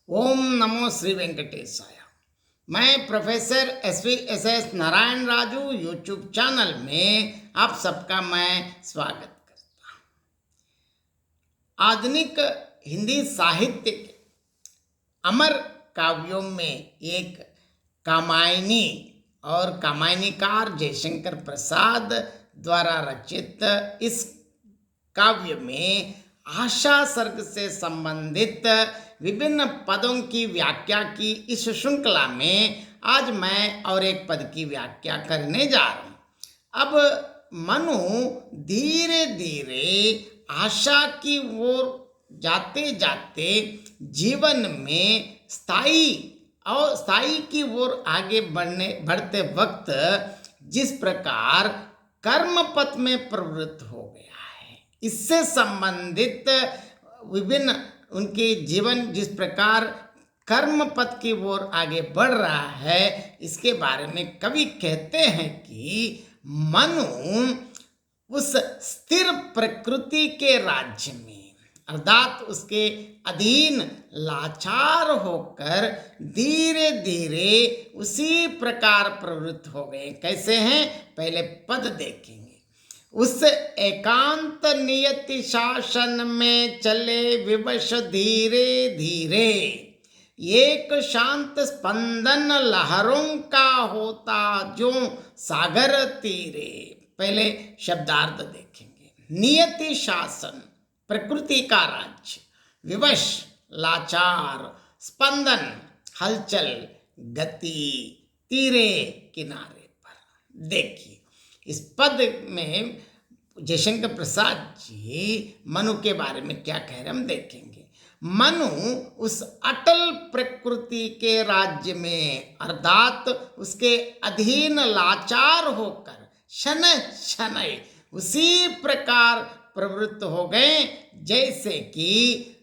ओम नमो श्री वेंकटेशाय। मैं professor S Narayan Raju YouTube channel में आप सबका मैं स्वागत करता हूँ। आधुनिक हिंदी साहित्य के अमर काव्यों में एक कामायनी और कामायनीकार जयशंकर प्रसाद द्वारा रचित इस काव्य में आशा सर्ग से संबंधित विभिन्न पदों की व्याख्या की इस श्रृंखला में आज मैं और एक पद की व्याख्या करने जा रहा हूं। अब मनु धीरे धीरे आशा की ओर जाते जाते जीवन में स्थायी की ओर आगे बढ़ते वक्त जिस प्रकार कर्म पथ में प्रवृत्त हो गया है, इससे संबंधित विभिन्न उनके जीवन जिस प्रकार कर्म पथ की ओर आगे बढ़ रहा है, इसके बारे में कवि कहते हैं कि मनु उस स्थिर प्रकृति के राज्य में अर्थात उसके अधीन लाचार होकर धीरे धीरे उसी प्रकार प्रवृत्त हो गए। कैसे हैं, पहले पद देखेंगे। उस एकांत नियति शासन में चले विवश धीरे धीरे, एक शांत स्पंदन लहरों का होता जो सागर तीरे। पहले शब्दार्थ देखेंगे। नियति शासन प्रकृति का राज्य, विवश लाचार, स्पंदन हलचल, गति, तीरे किनारे पर। देखिए इस पद में जयशंकर प्रसाद जी मनु के बारे में क्या कह रहे हम देखेंगे। मनु उस अटल प्रकृति के राज्य में अर्थात उसके अधीन लाचार होकर शनै शनै उसी प्रकार प्रवृत्त हो गए जैसे कि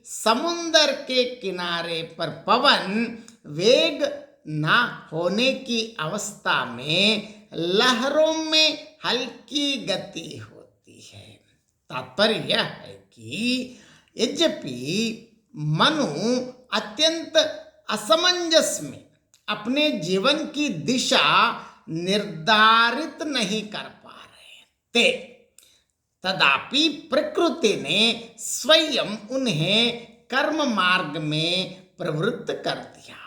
समुंदर के किनारे पर पवन वेग ना होने की अवस्था में लहरों में हल्की गति होती है। तात्पर्य यह है कि यद्यपि मनु अत्यंत असमंजस में अपने जीवन की दिशा निर्धारित नहीं कर पा रहे थे, तथापि प्रकृति ने स्वयं उन्हें कर्म मार्ग में प्रवृत्त कर दिया।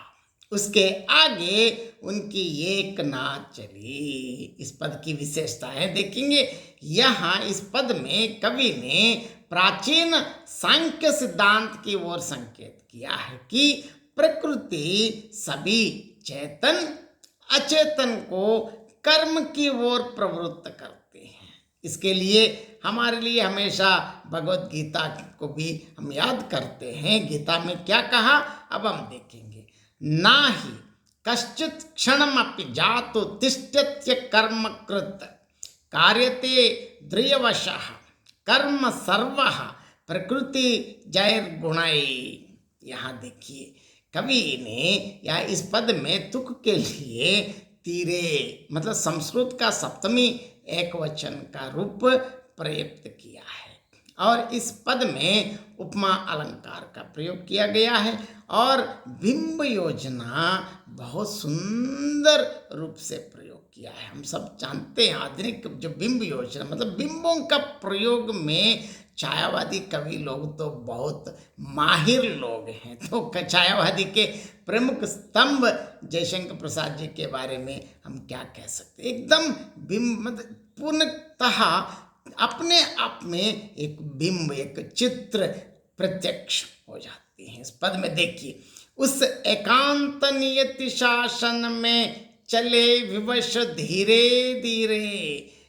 उसके आगे उनकी एक ना चली। इस पद की विशेषताएं देखेंगे। यहाँ इस पद में कवि ने प्राचीन सांख्य सिद्धांत की ओर संकेत किया है कि प्रकृति सभी चेतन अचेतन को कर्म की ओर प्रवृत्त करते हैं। इसके लिए हमारे लिए हमेशा भगवत गीता को भी हम याद करते हैं। गीता में क्या कहा अब हम देखेंगे। ना ही कश्चित् क्षणमपि जातु तिष्ठत्य कर्म कृत कार्यते ध्रुवशः कर्म सर्वः प्रकृति जैर्गुणैः। यहाँ देखिए कवि ने या इस पद में तुक के लिए तीरे मतलब संस्कृत का सप्तमी एक वचन का रूप प्रयुक्त किया है और इस पद में उपमा अलंकार का प्रयोग किया गया है और बिंब योजना बहुत सुंदर रूप से प्रयोग किया है। हम सब जानते हैं आधुनिक जो बिंब योजना मतलब बिंबों का प्रयोग में छायावादी कवि लोग तो बहुत माहिर लोग हैं। तो छायावादी के प्रमुख स्तंभ जयशंकर प्रसाद जी के बारे में हम क्या कह सकते, एकदम बिंब मतलब पूर्णतः अपने आप में एक बिंब एक चित्र प्रत्यक्ष हो जाती है। इस पद में देखिए उस एकांत नियति शासन में चले विवश धीरे धीरे,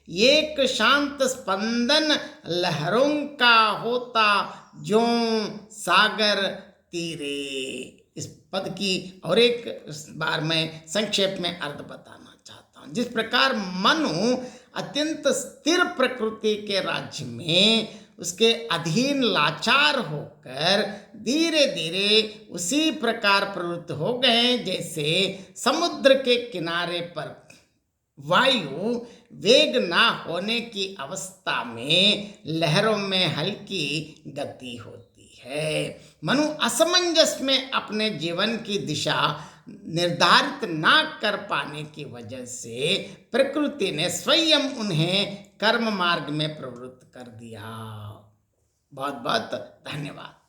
एक शांत स्पंदन लहरों का होता जो सागर तीरे। इस पद की और एक बार मैं संक्षेप में अर्थ बताना चाहता हूँ। जिस प्रकार मनु अत्यंत स्थिर प्रकृति के राज्य में उसके अधीन लाचार होकर धीरे धीरे उसी प्रकार प्रवृत्त हो गए जैसे समुद्र के किनारे पर वायु वेग ना होने की अवस्था में लहरों में हल्की गति होती है। है। मनु असमंजस में अपने जीवन की दिशा निर्धारित ना कर पाने की वजह से प्रकृति ने स्वयं उन्हें कर्म मार्ग में प्रवृत्त कर दिया। बहुत बहुत धन्यवाद।